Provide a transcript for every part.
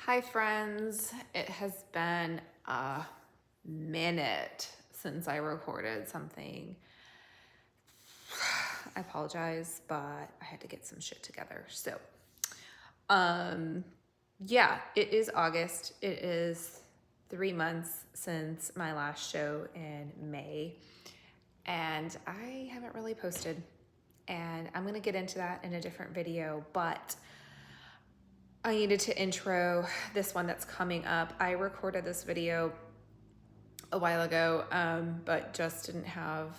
Hi friends, it has been a minute since I recorded something. I apologize, but I had to get some shit together. So, yeah, it is August. It is 3 months since my last show in May, and I haven't really posted. And I'm gonna get into that in a different video, but I needed to intro this one that's coming up. I recorded this video a while ago, but just didn't have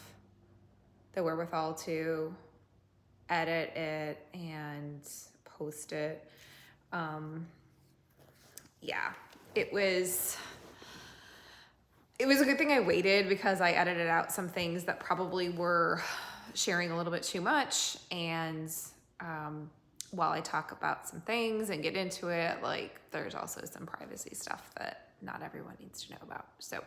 the wherewithal to edit it and post it. Yeah, it was a good thing I waited because I edited out some things that probably were sharing a little bit too much. And while I talk about some things and get into it, like there's also some privacy stuff that not everyone needs to know about. So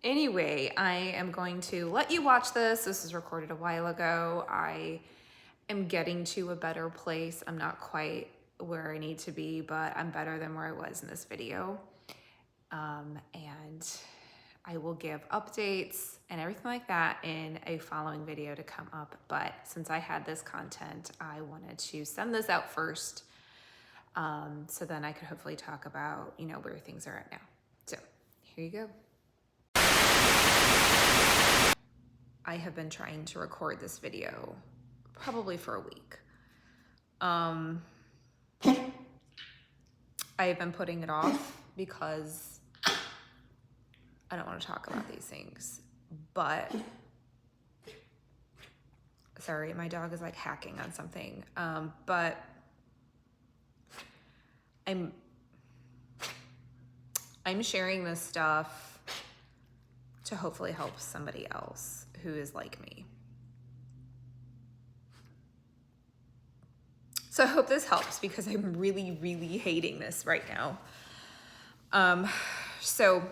anyway, I am going to let you watch this. This was recorded a while ago. I am getting to a better place. I'm not quite where I need to be, but I'm better than where I was in this video. And I will give updates and everything like that in a following video to come up. But since I had this content, I wanted to send this out first. So then I could hopefully talk about, where things are at now. So here you go. I have been trying to record this video probably for a week. I've been putting it off because I don't want to talk about these things, but sorry, my dog is like hacking on something. But I'm sharing this stuff to hopefully help somebody else who is like me. So I hope this helps because I'm really, really hating this right now. So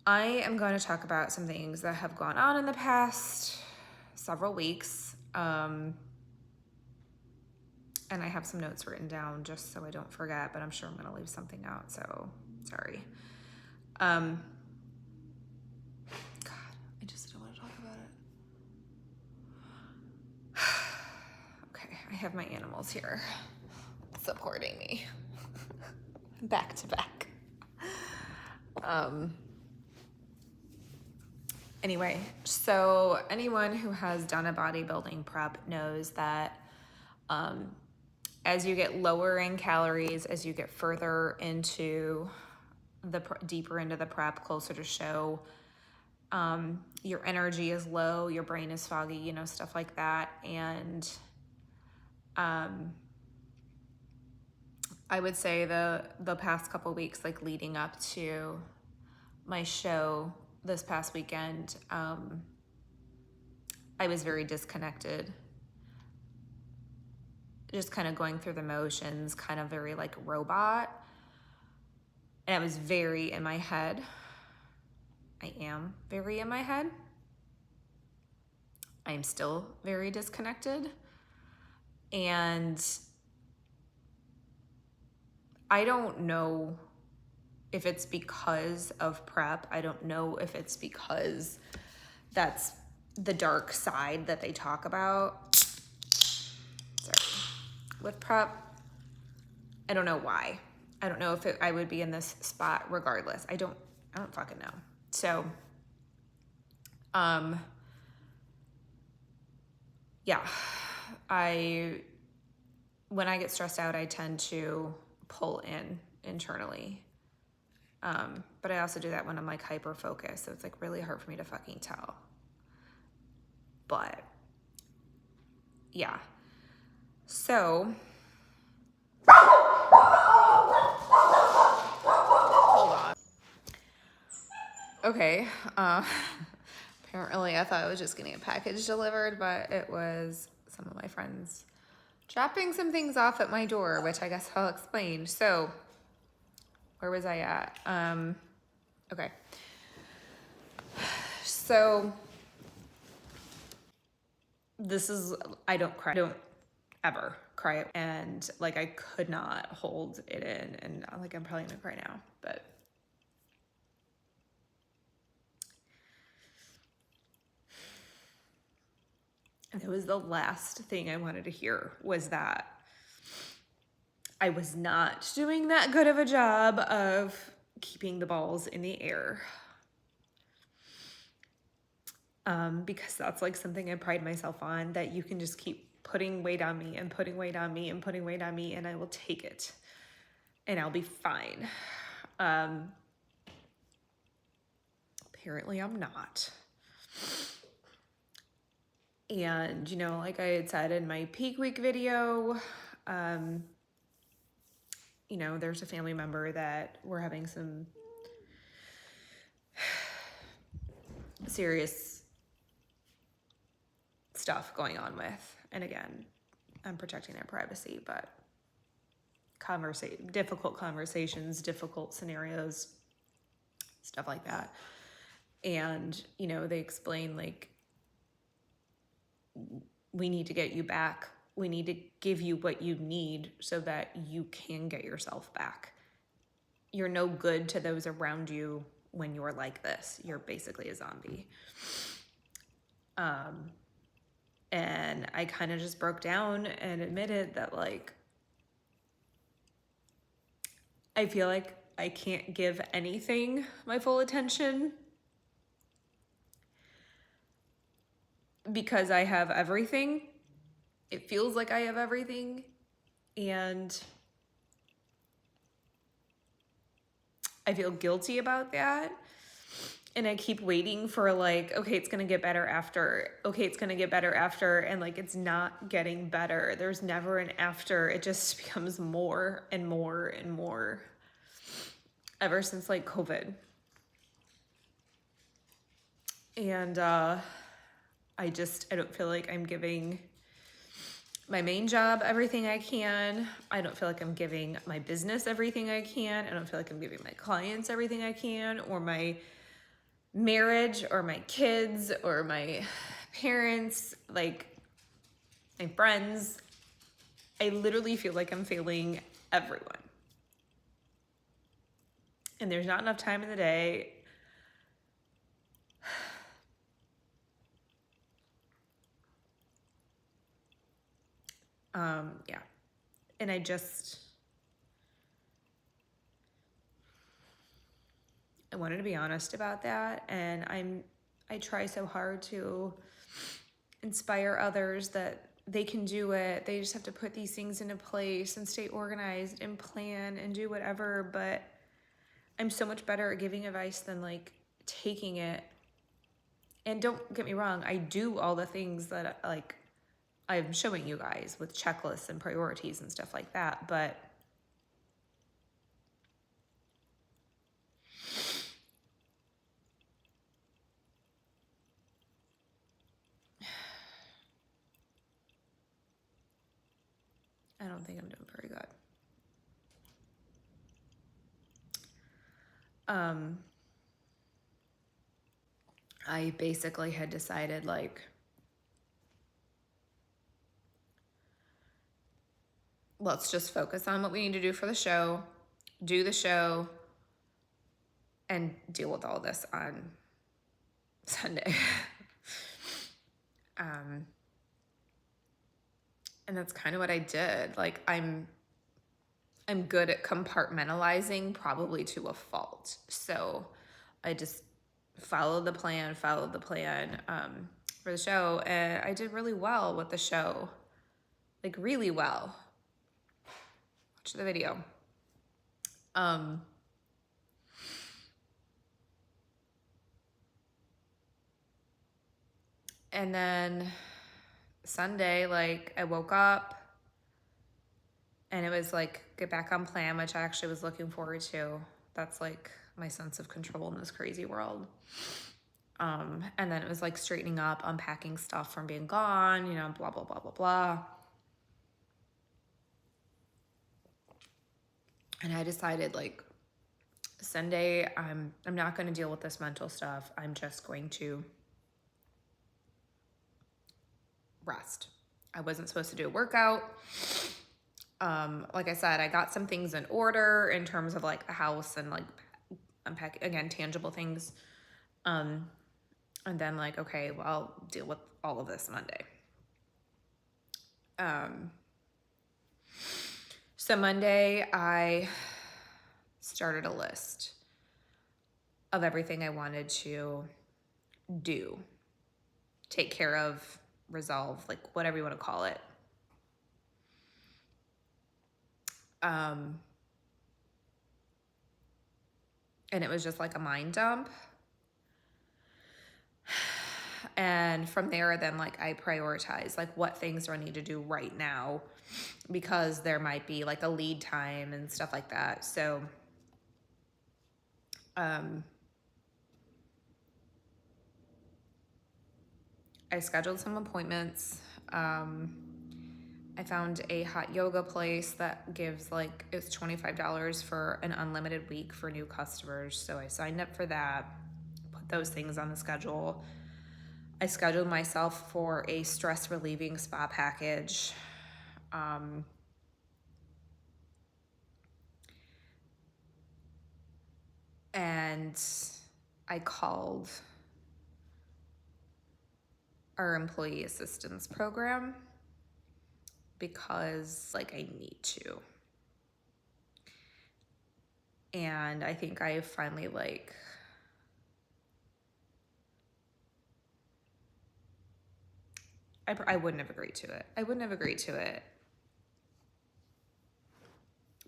I am going to talk about some things that have gone on in the past several weeks. And I have some notes written down just so I don't forget, but I'm sure I'm going to leave something out. So sorry. God, I just don't want to talk about it. Okay, I have my animals here supporting me back to back. Anyway, so anyone who has done a bodybuilding prep knows that as you get lower in calories, as you get further into deeper into the prep, closer to show, your energy is low, your brain is foggy, stuff like that. And I would say the past couple weeks, like leading up to my show this past weekend, I was very disconnected, just kind of going through the motions, kind of very like robot. And I was very in my head. I am very in my head. I'm still very disconnected. And I don't know if it's because of prep. I don't know if it's because that's the dark side that they talk about. Sorry. With prep, I don't know why. I don't know if I would be in this spot regardless. I don't fucking know. So, yeah, when I get stressed out, I tend to pull in internally. But I also do that when I'm like hyper focused. So it's like really hard for me to fucking tell. But yeah. So hold on. Okay. Apparently I thought I was just getting a package delivered, but it was some of my friends dropping some things off at my door, which I guess I'll explain. So where was I at? Okay. So this is, I don't cry. I don't ever cry. And like, I could not hold it in, and like, I'm probably gonna cry now, but it was the last thing I wanted to hear, was that I was not doing that good of a job of keeping the balls in the air. Because that's like something I pride myself on, that you can just keep putting weight on me and putting weight on me and putting weight on me, and I will take it and I'll be fine. Apparently I'm not. And, you know, like I had said in my peak week video, you know, there's a family member that we're having some serious stuff going on with. And again, I'm protecting their privacy, but difficult conversations, difficult scenarios, stuff like that. And, you know, they explain, like, we need to get you back. We need to give you what you need so that you can get yourself back. You're no good to those around you when you're like this. You're basically a zombie. And I kind of just broke down and admitted that, like, I feel like I can't give anything my full attention because I have everything. It feels like I have everything, and I feel guilty about that. And I keep waiting for, like, okay, it's gonna get better after. Okay, it's gonna get better after. And like, it's not getting better. There's never an after. It just becomes more and more and more ever since like COVID. And I don't feel like I'm giving my main job everything I can. I don't feel like I'm giving my business everything I can. I don't feel like I'm giving my clients everything I can, or my marriage, or my kids, or my parents, like my friends. I literally feel like I'm failing everyone. And there's not enough time in the day. Yeah. And I wanted to be honest about that. And I try so hard to inspire others that they can do it. They just have to put these things into place and stay organized and plan and do whatever. But I'm so much better at giving advice than like taking it. And don't get me wrong, I do all the things that like I'm showing you guys with checklists and priorities and stuff like that. But I don't think I'm doing very good. I basically had decided, like, let's just focus on what we need to do for the show, do the show, and deal with all this on Sunday. And that's kind of what I did. Like, I'm good at compartmentalizing, probably to a fault. So I just followed the plan for the show. And I did really well with the show, like really well. Watch the video. And then Sunday, like, I woke up and it was like, get back on plan, which I actually was looking forward to. That's like my sense of control in this crazy world. And then it was like straightening up, unpacking stuff from being gone, you know, blah, blah, blah, blah, blah. And I decided, like, Sunday, I'm not going to deal with this mental stuff. I'm just going to rest. I wasn't supposed to do a workout. Like I said, I got some things in order in terms of like the house and like unpack, again, tangible things. And then like, okay, well, I'll deal with all of this Monday. So Monday I started a list of everything I wanted to do, take care of, resolve, like whatever you want to call it. And it was just like a mind dump. And from there, then like I prioritize like what things do I need to do right now, because there might be like a lead time and stuff like that. So I scheduled some appointments. I found a hot yoga place that gives like, it's $25 for an unlimited week for new customers. So I signed up for that, put those things on the schedule. I scheduled myself for a stress relieving spa package. And I called our employee assistance program because like I need to. And I think I finally like, I wouldn't have agreed to it. I wouldn't have agreed to it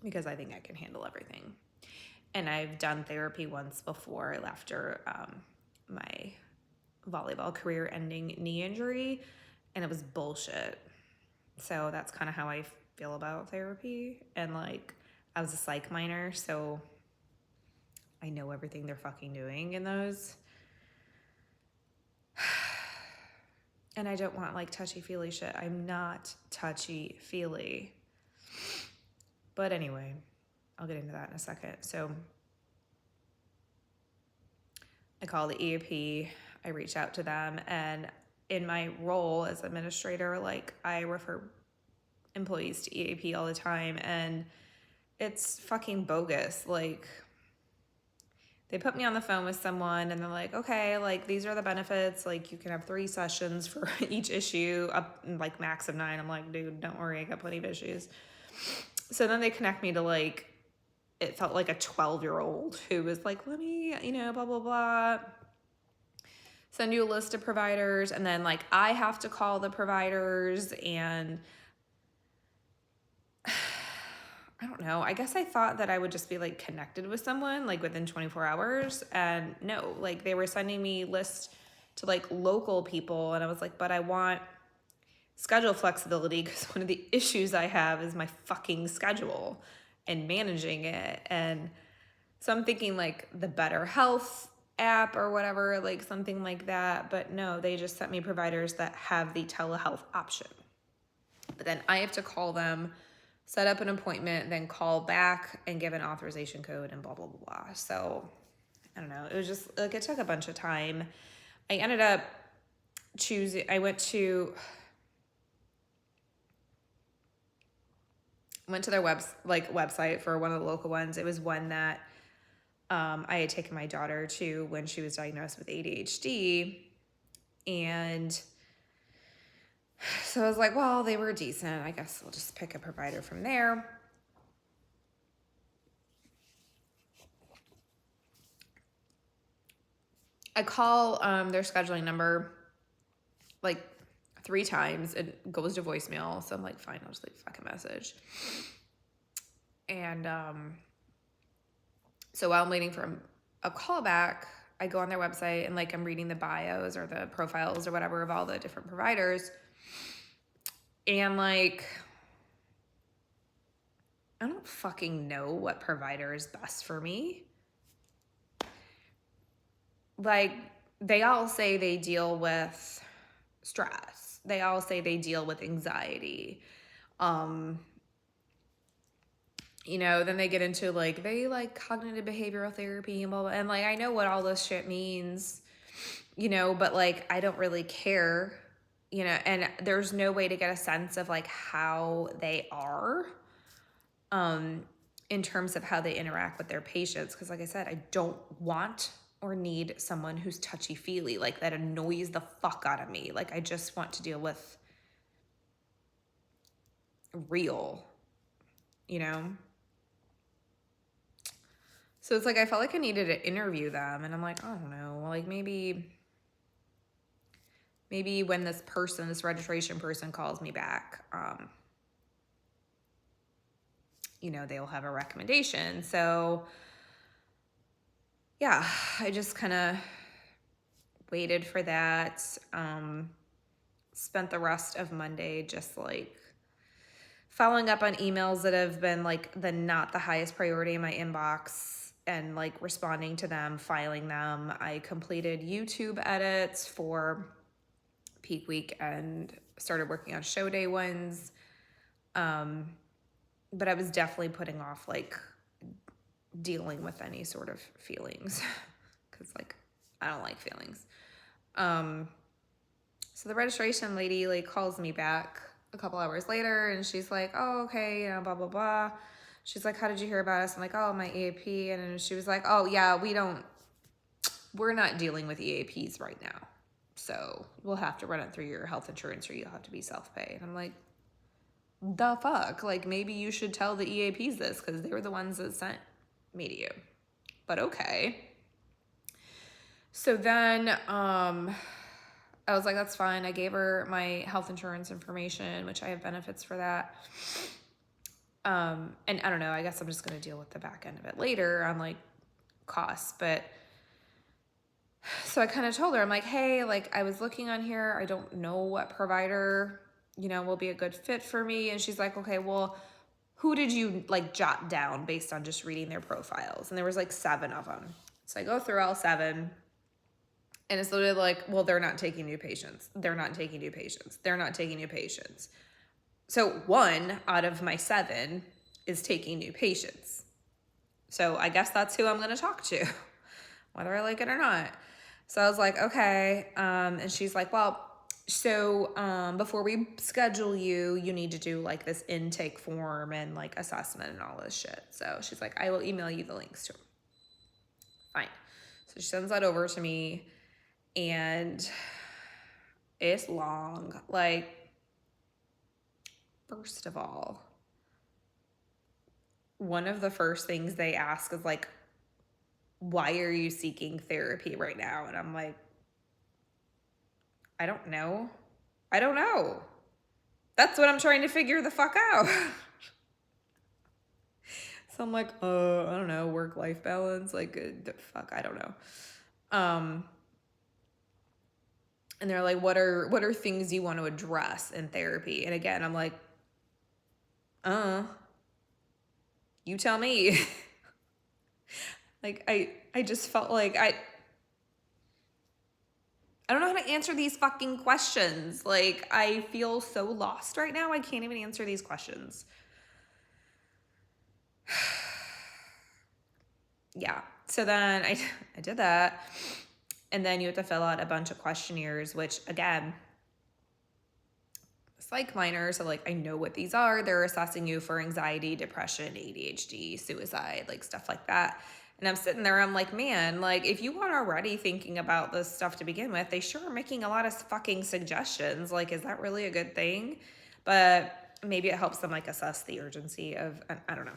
because I think I can handle everything. And I've done therapy once before after my volleyball career ending knee injury, and it was bullshit. So that's kind of how I feel about therapy. And like, I was a psych minor, so I know everything they're fucking doing in those. And I don't want like touchy-feely shit. I'm not touchy-feely. But anyway, I'll get into that in a second. So I called the EAP, I reached out to them, and in my role as administrator, like I refer employees to EAP all the time, and it's fucking bogus. Like, they put me on the phone with someone and they're like, okay, like these are the benefits. Like you can have 3 sessions for each issue, up like max of 9. I'm like, dude, don't worry, I got plenty of issues. So then they connect me to like, it felt like a 12-year-old who was like, let me, blah, blah, blah. Send you a list of providers. And then like, I have to call the providers, and I don't know. I guess I thought that I would just be like connected with someone like within 24 hours. And no, like they were sending me lists to like local people. And I was like, but I want schedule flexibility, because one of the issues I have is my fucking schedule and managing it. And so I'm thinking like the Better Health app or whatever, like something like that. But no, they just sent me providers that have the telehealth option. But then I have to call them, set up an appointment, then call back and give an authorization code and blah, blah, blah, blah. So I don't know. It was just like, it took a bunch of time. I ended up choosing, I went to their website for one of the local ones. It was one that I had taken my daughter to when she was diagnosed with ADHD. And so I was like, well, they were decent. I guess we'll just pick a provider from there. I call their scheduling number like 3 times. It goes to voicemail. So I'm like, fine, I'll just leave a fucking message. And so while I'm waiting for a call back, I go on their website and like I'm reading the bios or the profiles or whatever of all the different providers. And like, I don't fucking know what provider is best for me. Like, they all say they deal with stress. They all say they deal with anxiety. Then they get into like, they like cognitive behavioral therapy and blah, blah. And like, I know what all this shit means, but like, I don't really care. you know, and there's no way to get a sense of like how they are in terms of how they interact with their patients. Because like I said, I don't want or need someone who's touchy-feely. Like, that annoys the fuck out of me. Like, I just want to deal with real, you know? So it's like I felt like I needed to interview them, and I'm like, I don't know, like maybe when this registration person calls me back, you know, they'll have a recommendation. So yeah, I just kind of waited for that. Spent the rest of Monday just like following up on emails that have been like not the highest priority in my inbox, and like responding to them, filing them. I completed YouTube edits for peak week and started working on show day ones. But I was definitely putting off like dealing with any sort of feelings because like I don't like feelings. So the registration lady like calls me back a couple hours later, and she's like, oh, okay, you know, blah, blah, blah. She's like, how did you hear about us? I'm like, oh, my EAP. And then she was like, oh yeah, we're not dealing with EAPs right now. So we'll have to run it through your health insurance, or you'll have to be self-pay. And I'm like, the fuck? Like, maybe you should tell the EAPs this, because they were the ones that sent me to you. But okay. So then I was like, that's fine. I gave her my health insurance information, which I have benefits for that. And I don't know, I guess I'm just going to deal with the back end of it later on like costs. But so I kind of told her, I'm like, hey, like I was looking on here. I don't know what provider, you know, will be a good fit for me. And she's like, okay, well, who did you like jot down based on just reading their profiles? And there was like 7 of them. So I go through all 7. And it's literally like, well, they're not taking new patients. They're not taking new patients. They're not taking new patients. So 1 out of my 7 is taking new patients. So I guess that's who I'm going to talk to, whether I like it or not. So I was like, okay. And she's like, well, so before we schedule you, you need to do like this intake form and like assessment and all this shit. So she's like, I will email you the links to them. Fine. So she sends that over to me, and it's long. Like, first of all, one of the first things they ask is like, why are you seeking therapy right now? And I'm like, I don't know. That's what I'm trying to figure the fuck out. So I'm like, I don't know, work-life balance, like, fuck, I don't know. And they're like, what are things you want to address in therapy? And again, I'm like, you tell me. Like, I just felt like I don't know how to answer these fucking questions. Like, I feel so lost right now. I can't even answer these questions. Yeah. So then I did that. And then you have to fill out a bunch of questionnaires, which again, psych minor. So like, I know what these are. They're assessing you for anxiety, depression, ADHD, suicide, like stuff like that. And I'm sitting there, I'm like, man, like if you weren't already thinking about this stuff to begin with, they sure are making a lot of fucking suggestions. Like, is that really a good thing? But maybe it helps them like assess the urgency of, I don't know.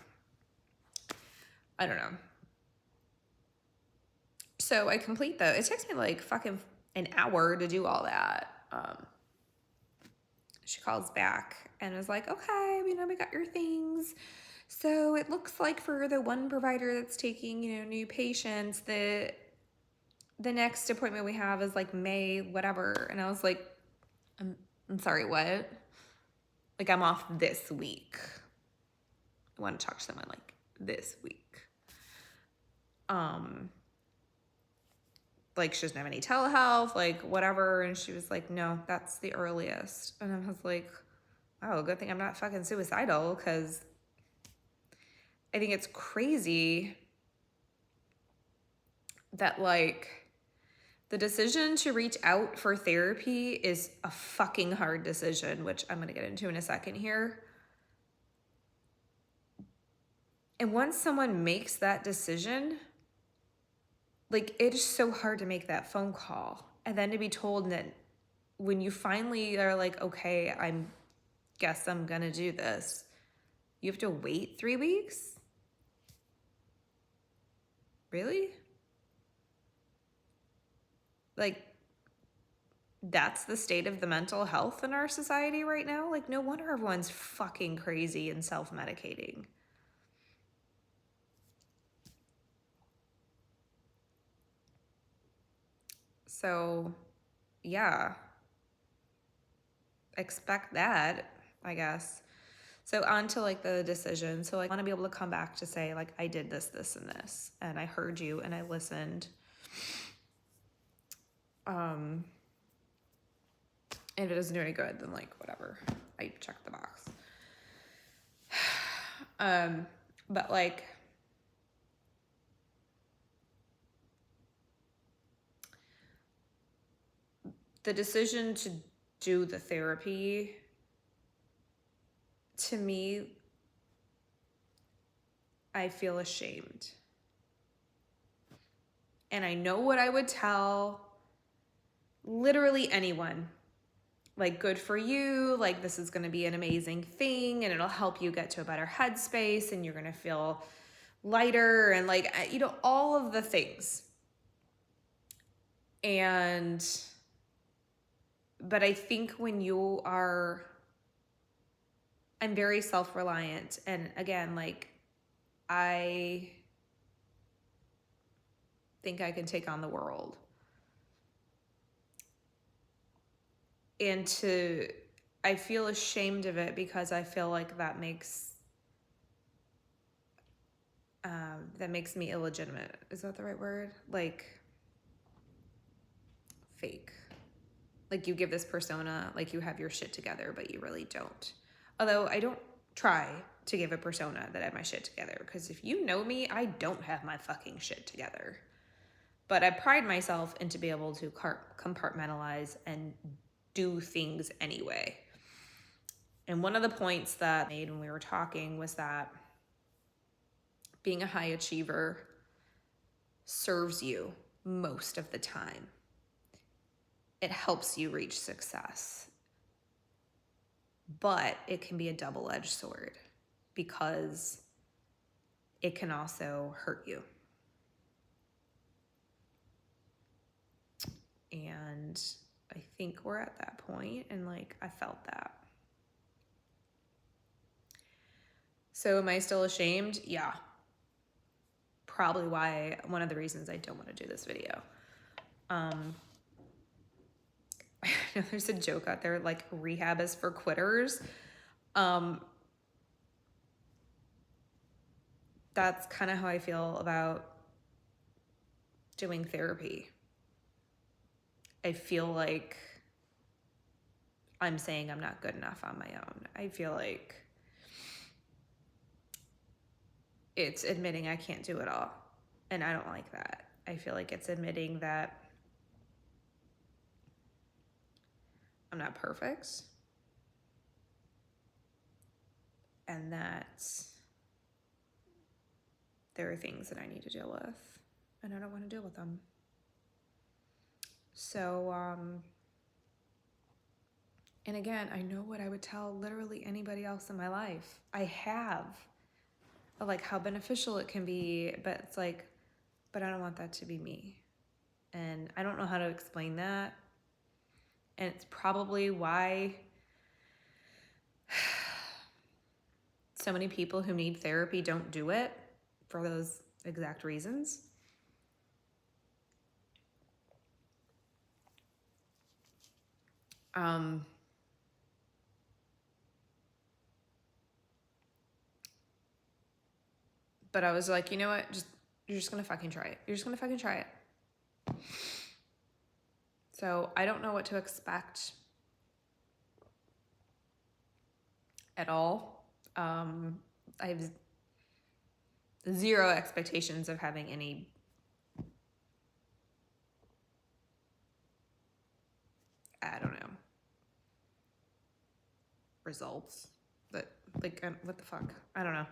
So I complete it takes me like fucking an hour to do all that. She calls back and was like, okay, we got your things. So it looks like for the one provider that's taking, new patients, the next appointment we have is like May, whatever. And I was like, I'm sorry, what? Like, I'm off this week. I want to talk to someone like this week. Like, she doesn't have any telehealth, like whatever. And she was like, no, that's the earliest. And I was like, oh, good thing I'm not fucking suicidal, because I think it's crazy that like The decision to reach out for therapy is a fucking hard decision, which I'm going to get into in a second here. And once someone makes that decision, like, it is so hard to make that phone call. And then to be told that when you finally are like, okay, guess I'm going to do this, you have to wait 3 weeks? Really? Like, that's the state of the mental health in our society right now? Like, no wonder everyone's fucking crazy and self-medicating. So, yeah. Expect that, I guess. So on to like the decision. So like, I want to be able to come back to say like, I did this, this, and this, and I heard you and I listened. And if it doesn't do any good, then like, whatever, I checked the box. But like, the decision to do the therapy, to me, I feel ashamed. And I know what I would tell literally anyone. Like, good for you, like, this is going to be an amazing thing, and it'll help you get to a better headspace, and you're going to feel lighter, and like, you know, all of the things. But I think when you are, I'm very self-reliant, and again, like, I think I can take on the world. And I feel ashamed of it because I feel like that makes me illegitimate. Is that the right word? Like, fake. Like, you give this persona, like you have your shit together, but you really don't. Although I don't try to give a persona that I have my shit together, because if you know me, I don't have my fucking shit together. But I pride myself in to be able to compartmentalize and do things anyway. And one of the points that I made when we were talking was that being a high achiever serves you most of the time. It helps you reach success. But it can be a double-edged sword because it can also hurt you. And I think we're at that point, and like, I felt that. So am I still ashamed? Yeah. Probably one of the reasons I don't want to do this video. I know there's a joke out there, like, rehab is for quitters. That's kind of how I feel about doing therapy. I feel like I'm saying I'm not good enough on my own. I feel like it's admitting I can't do it all. And I don't like that. I feel like it's admitting that I'm not perfect. And that there are things that I need to deal with. And I don't want to deal with them. So, and again, I know what I would tell literally anybody else in my life. I have. Like, how beneficial it can be, but it's like, but I don't want that to be me. And I don't know how to explain that. And it's probably why so many people who need therapy don't do it, for those exact reasons. But I was like, you know what? You're just gonna fucking try it. You're just gonna fucking try it. So I don't know what to expect at all. I have zero expectations of having any results. That, like, what the fuck? I don't know.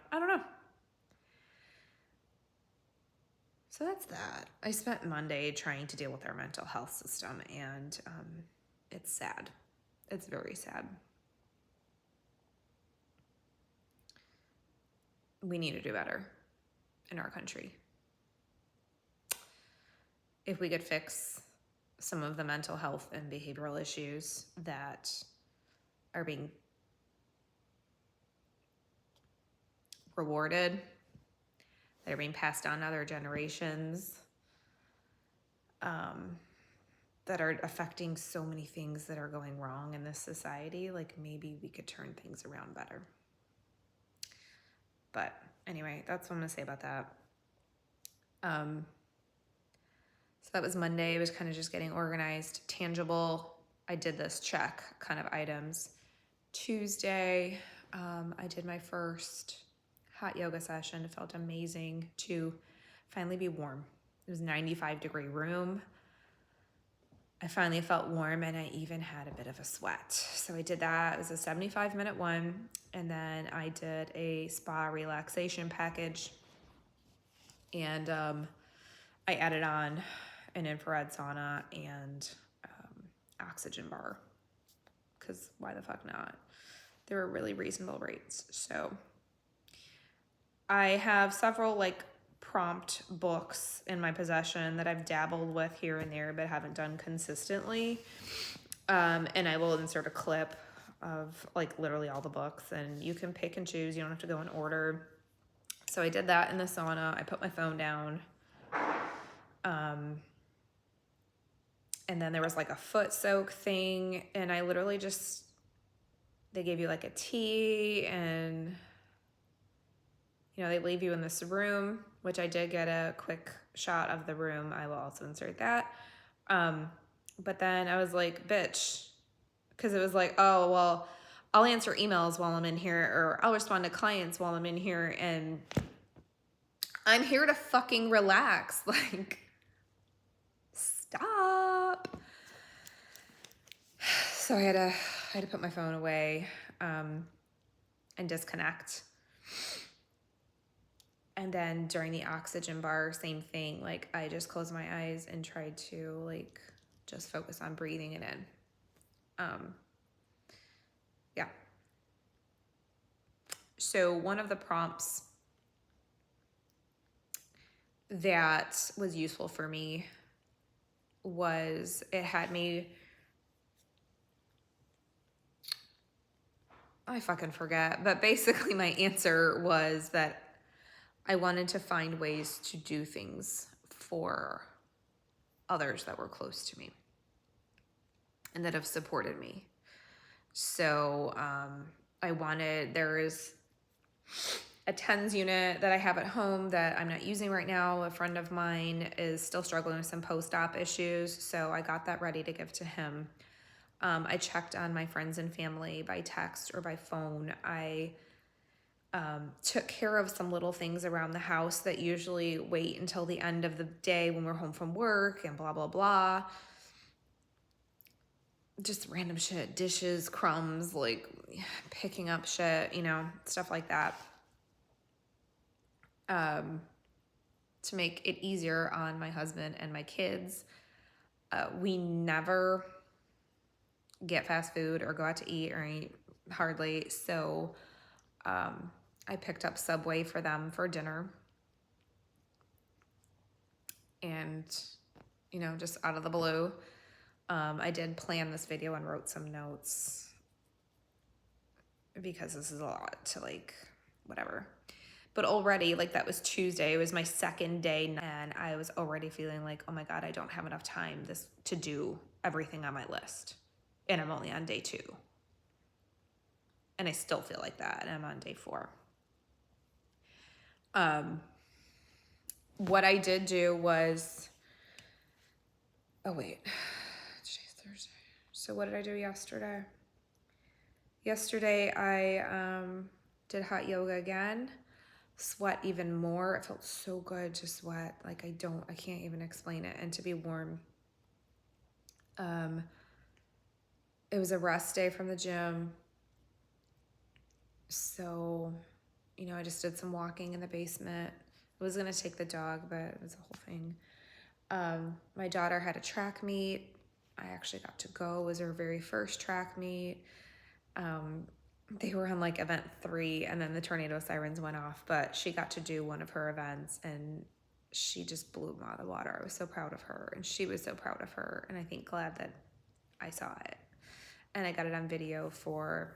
So that's that. I spent Monday trying to deal with our mental health system, and it's sad. It's very sad. We need to do better in our country. If we could fix some of the mental health and behavioral issues that are being rewarded, that are being passed on to other generations, that are affecting so many things that are going wrong in this society, like maybe we could turn things around better. But anyway, that's what I'm gonna say about that. So that was Monday. It was kind of just getting organized, tangible. I did this check kind of items. Tuesday, I did my first hot yoga session. It felt amazing to finally be warm. It was a 95-degree room. I finally felt warm, and I even had a bit of a sweat. So I did that. It was a 75-minute one. And then I did a spa relaxation package. And I added on an infrared sauna and oxygen bar. Because why the fuck not? They were really reasonable rates. So I have several like prompt books in my possession that I've dabbled with here and there, but haven't done consistently. And I will insert a clip of like literally all the books, and you can pick and choose. You don't have to go in order. So I did that in the sauna. I put my phone down. And then there was like a foot soak thing, and I literally just, they gave you like a tea, and you know, they leave you in this room, which I did get a quick shot of the room. I will also insert that. But then I was like, bitch, because it was like, oh, well, I'll answer emails while I'm in here, or I'll respond to clients while I'm in here, and I'm here to fucking relax. Like, stop. So I had to put my phone away and disconnect. And then during the oxygen bar, same thing. Like, I just closed my eyes and tried to like just focus on breathing it in. Yeah. So one of the prompts that was useful for me was, it had me, I fucking forget, but basically my answer was that I wanted to find ways to do things for others that were close to me and that have supported me. So there is a TENS unit that I have at home that I'm not using right now. A friend of mine is still struggling with some post-op issues, so I got that ready to give to him. I checked on my friends and family by text or by phone. I took care of some little things around the house that usually wait until the end of the day when we're home from work, and blah, blah, blah. Just random shit, dishes, crumbs, like picking up shit, you know, stuff like that. To make it easier on my husband and my kids. We never get fast food or go out to eat or eat hardly. So I picked up Subway for them for dinner. And, you know, just out of the blue, I did plan this video and wrote some notes because this is a lot to like, whatever. But already, like, that was Tuesday. It was my second day, and I was already feeling like, oh my God, I don't have enough time to do everything on my list. And I'm only on day 2. And I still feel like that, and I'm on day 4. What I did do was, oh wait, today's Thursday. So what did I do yesterday? Yesterday, I did hot yoga again. Sweat even more. It felt so good to sweat. Like, I can't even explain it. And to be warm. It was a rest day from the gym. So, I just did some walking in the basement. I was gonna take the dog, but it was a whole thing. My daughter had a track meet. I actually got to go. It was her very first track meet. They were on like event 3 and then the tornado sirens went off, but she got to do one of her events and she just blew them out of the water. I was so proud of her and she was so proud of her. And I think glad that I saw it. And I got it on video for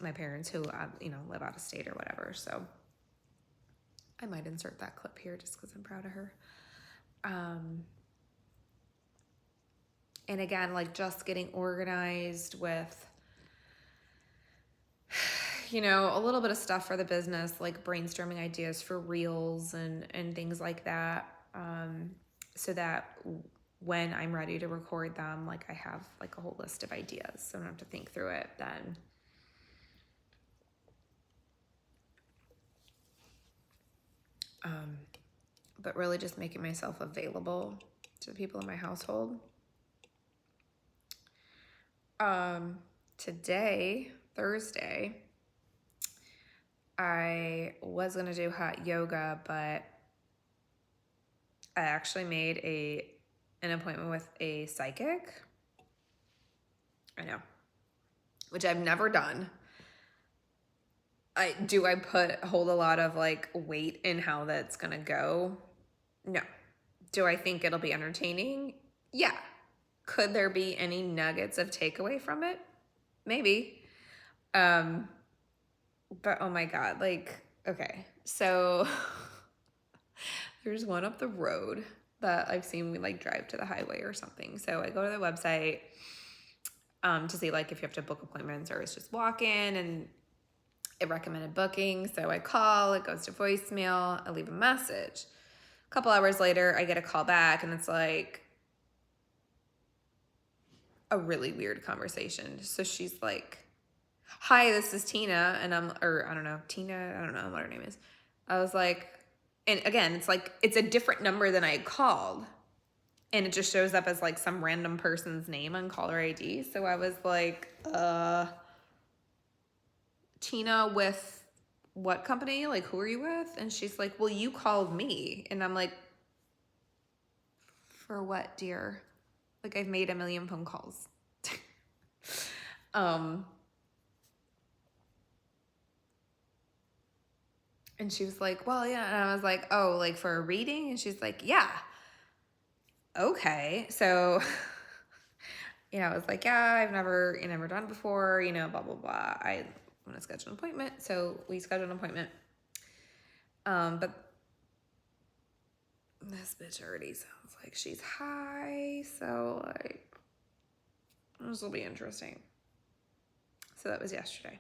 my parents who, live out of state or whatever. So I might insert that clip here just because I'm proud of her. And again, like just getting organized with, a little bit of stuff for the business, like brainstorming ideas for reels and things like that. So that when I'm ready to record them, like I have like a whole list of ideas. So I don't have to think through it then. But really just making myself available to the people in my household. Today, Thursday, I was gonna do hot yoga, but I actually made an appointment with a psychic. I know, which I've never done. I hold a lot of like weight in how that's gonna go? No. Do I think it'll be entertaining? Yeah. Could there be any nuggets of takeaway from it? Maybe. But oh my God, like, okay. So there's one up the road that I've seen we like drive to the highway or something. So I go to the website to see like if you have to book appointments or it's just walk in, and it recommended booking. So I call, it goes to voicemail, I leave a message. A couple hours later, I get a call back and it's like a really weird conversation. So she's like, hi, this is Tina. And I don't know, Tina, I don't know what her name is. I was like, and again, it's like, it's a different number than I had called. And it just shows up as like some random person's name on caller ID. So I was like, Tina with what company? Like, who are you with? And she's like, well, you called me. And I'm like, for what, dear? Like, I've made a million phone calls. And she was like, well, yeah. And I was like, oh, like for a reading? And she's like, yeah. Okay. So, I was like, yeah, I've never done it before, blah, blah, blah. I want to schedule an appointment. So we scheduled an appointment. But this bitch already sounds like she's high. So like, this will be interesting. So that was yesterday.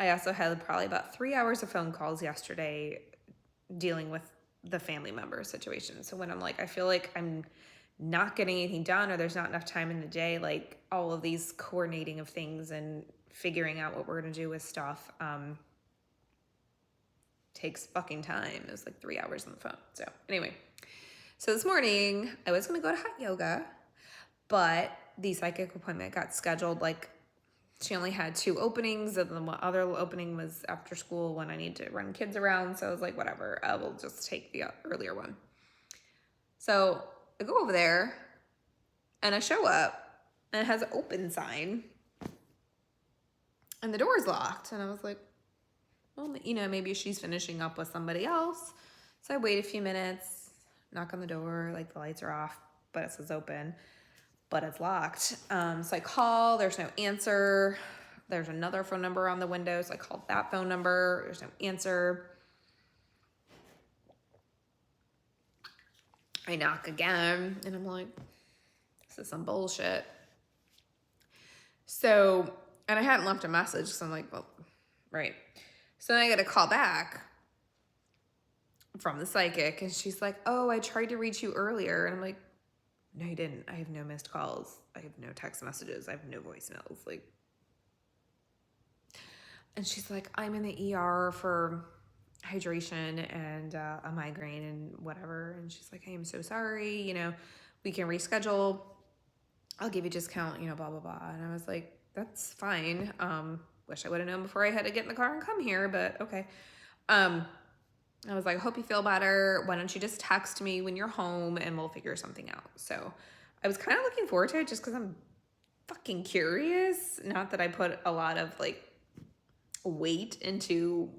I also had probably about 3 hours of phone calls yesterday dealing with the family member situation. So when I'm like, I feel like I'm not getting anything done or there's not enough time in the day, like all of these coordinating of things and figuring out what we're going to do with stuff takes fucking time. It was like 3 hours on the phone. So anyway, so this morning I was going to go to hot yoga, but the psychic appointment got scheduled like she only had 2 openings, and the other opening was after school when I need to run kids around. So I was like, whatever, I will just take the earlier one. So I go over there and I show up and it has an open sign and the door's locked. And I was like, well, maybe she's finishing up with somebody else. So I wait a few minutes, knock on the door, like the lights are off, but it says open. But it's locked. So I call, there's no answer. There's another phone number on the window. So I called that phone number. There's no answer. I knock again and I'm like, this is some bullshit. So, and I hadn't left a message. So I'm like, well, right. So then I get a call back from the psychic and she's like, oh, I tried to reach you earlier. And I'm like, no, you didn't. I have no missed calls. I have no text messages. I have no voicemails. Like, and she's like, I'm in the ER for hydration and a migraine and whatever. And she's like, I am so sorry. We can reschedule. I'll give you a discount, blah, blah, blah. And I was like, that's fine. wish I would have known before I had to get in the car and come here, but okay. I was like, I hope you feel better. Why don't you just text me when you're home and we'll figure something out. So I was kind of looking forward to it just because I'm fucking curious. Not that I put a lot of like weight into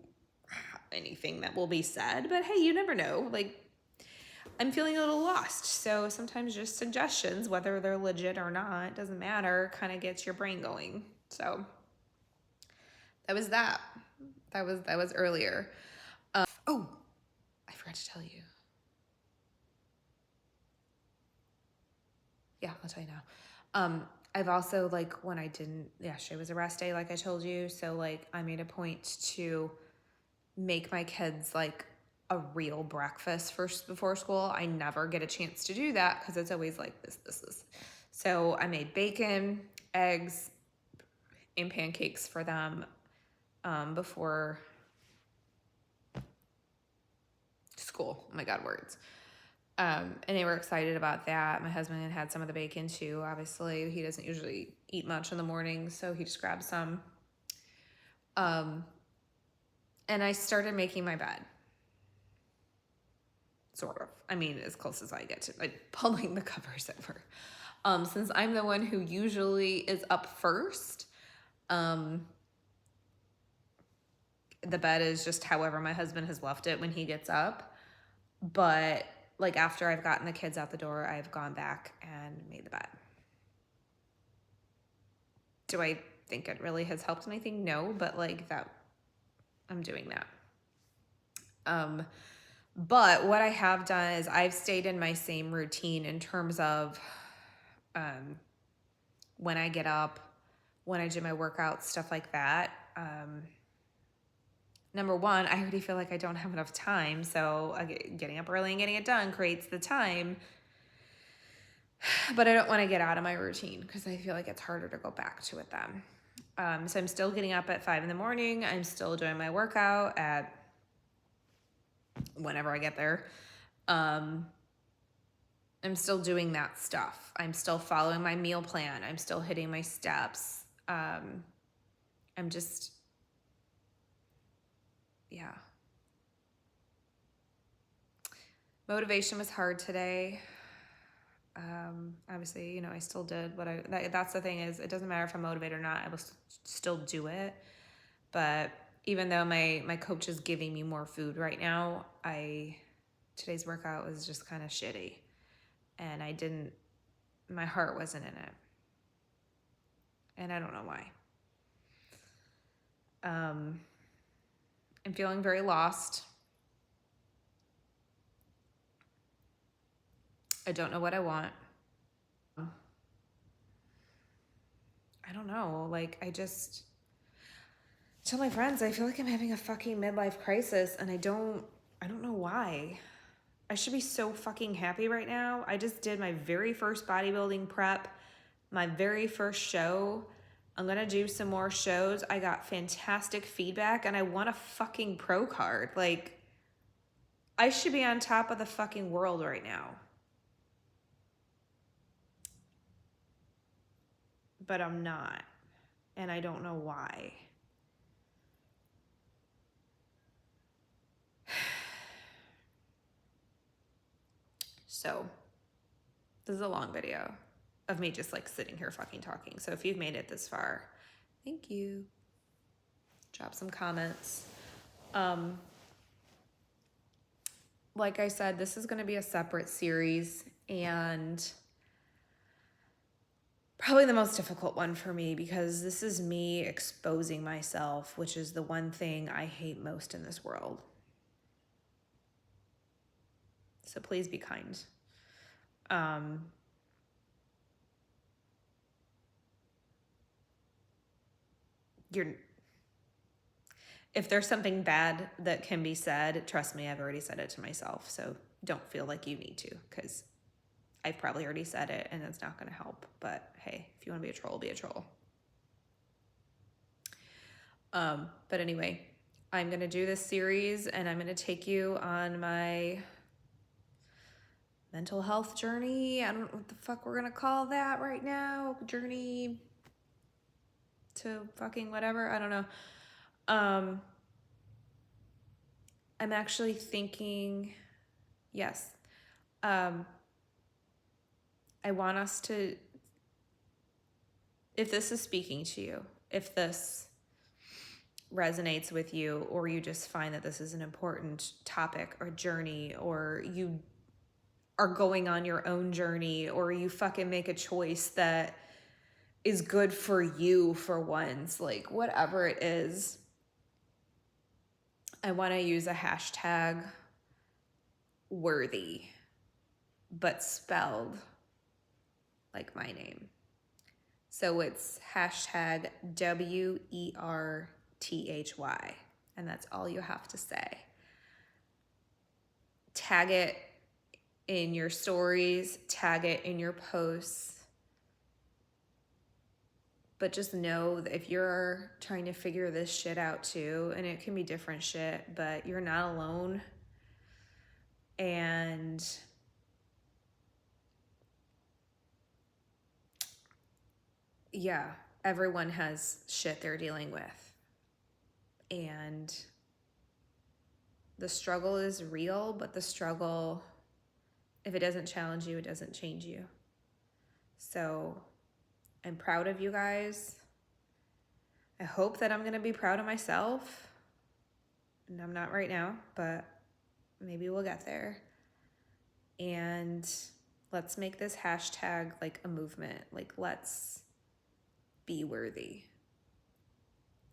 anything that will be said, but hey, you never know. Like, I'm feeling a little lost. So sometimes just suggestions, whether they're legit or not, doesn't matter, kind of gets your brain going. So that was that. That was earlier. Oh, I forgot to tell you. Yeah, I'll tell you now. I've also, like, when I didn't, yesterday was a rest day, like I told you. So, like, I made a point to make my kids, like, a real breakfast first before school. I never get a chance to do that because it's always like this. So I made bacon, eggs, and pancakes for them before school. Oh my God, words. And they were excited about that. My husband had some of the bacon too. Obviously, he doesn't usually eat much in the morning, so he just grabbed some. And I started making my bed. Sort of. I mean, as close as I get to like pulling the covers over. Since I'm the one who usually is up first, the bed is just however my husband has left it when he gets up. But like after I've gotten the kids out the door, I've gone back and made the bed. Do I think it really has helped anything? No, but like that, I'm doing that. But what I have done is I've stayed in my same routine in terms of when I get up, when I do my workouts, stuff like that. Number one, I already feel like I don't have enough time. So getting up early and getting it done creates the time. But I don't want to get out of my routine because I feel like it's harder to go back to it then. So I'm still getting up at 5 in the morning. I'm still doing my workout at whenever I get there. I'm still doing that stuff. I'm still following my meal plan. I'm still hitting my steps. I'm just, yeah. Motivation was hard today. Obviously, I still did what that's the thing is, it doesn't matter if I'm motivated or not, I will still do it. But even though my coach is giving me more food right now, today's workout was just kind of shitty. And my heart wasn't in it. And I don't know why. I'm feeling very lost. I don't know what I want. I don't know. Like, I just tell my friends, I feel like I'm having a fucking midlife crisis and I don't know why. I should be so fucking happy right now. I just did my very first bodybuilding prep, my very first show. I'm gonna do some more shows. I got fantastic feedback and I won a fucking pro card. Like, I should be on top of the fucking world right now. But I'm not. And I don't know why. So, this is a long video of me just like sitting here fucking talking. So if you've made it this far, thank you. Drop some comments. Like I said, this is going to be a separate series and probably the most difficult one for me because this is me exposing myself, which is the one thing I hate most in this world. So please be kind. If there's something bad that can be said, trust me, I've already said it to myself. So don't feel like you need to, because I've probably already said it and it's not going to help. But hey, if you want to be a troll, be a troll. But anyway, I'm going to do this series and I'm going to take you on my mental health journey. I don't know what the fuck we're going to call that right now. Journey. to fucking whatever. I don't know. I'm actually thinking, yes. I want us to, if this is speaking to you, if this resonates with you, or you just find that this is an important topic or journey, or you are going on your own journey, or you fucking make a choice that is good for you for once, like whatever it is, I want to use a hashtag worthy, but spelled like my name. So it's hashtag WERTHY, and that's all you have to say. Tag it in your stories, tag it in your posts. But just know that if you're trying to figure this shit out too, and it can be different shit, but you're not alone. And yeah, everyone has shit they're dealing with. And the struggle is real, but the struggle, if it doesn't challenge you, it doesn't change you. So I'm proud of you guys. I hope that I'm going to be proud of myself. And I'm not right now, but maybe we'll get there. And let's make this hashtag like a movement. Like, let's be worthy.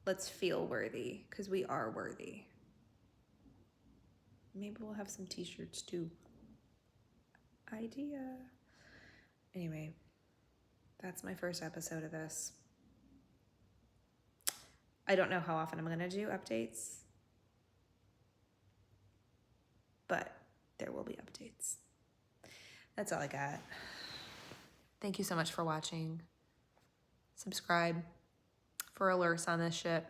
Let's feel worthy, because we are worthy. Maybe we'll have some t-shirts too. Idea. Anyway, that's my first episode of this. I don't know how often I'm going to do updates, but there will be updates. That's all I got. Thank you so much for watching. Subscribe for alerts on this shit.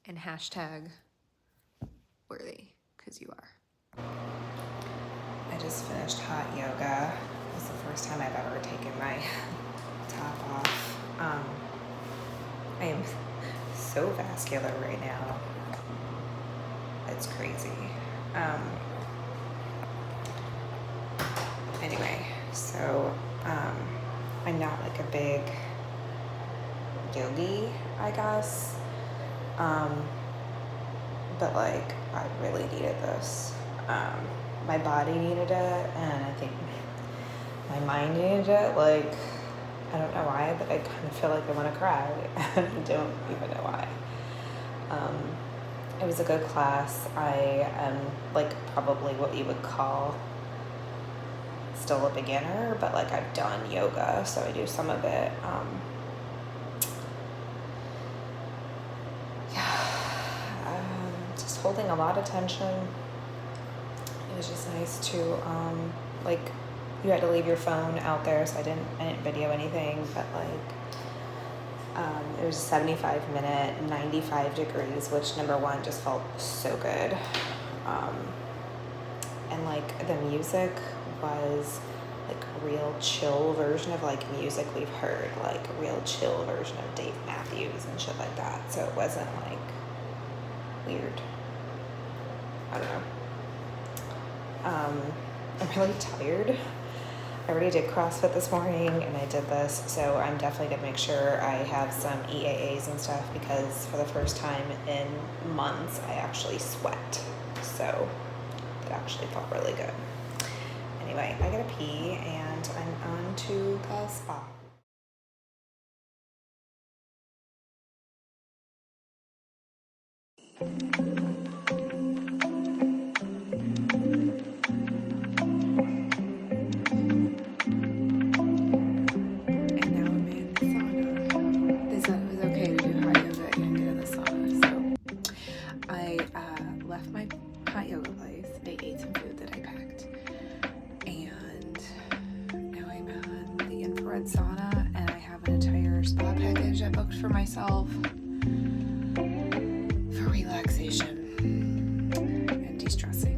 And hashtag worthy, because you are. I just finished hot yoga. It was the first time I've ever taken my top off. I am so vascular right now. It's crazy. Anyway, so I'm not like a big yogi, I guess. But like I really needed this. My body needed it, and I think my mind needed it. Like, I don't know why, but I kind of feel like I want to cry. I don't even know why. It was a good class. I am like probably what you would call still a beginner, but like I've done yoga, so I do some of it. Just holding a lot of tension. It was just nice to like, you had to leave your phone out there, so I didn't video anything, but like it was a 75-minute, 95 degrees, which number one just felt so good. And like the music was like a real chill version of like music we've heard, like a real chill version of Dave Matthews and shit like that. So it wasn't like weird. I don't know. I'm really tired. I already did CrossFit this morning and I did this, so I'm definitely gonna make sure I have some EAAs and stuff, because for the first time in months I actually sweat. So it actually felt really good. Anyway, I gotta pee and I'm on to the spa. Left my hot yoga place. I ate some food that I packed, and now I'm on the infrared sauna, and I have an entire spa package I booked for myself for relaxation and de-stressing.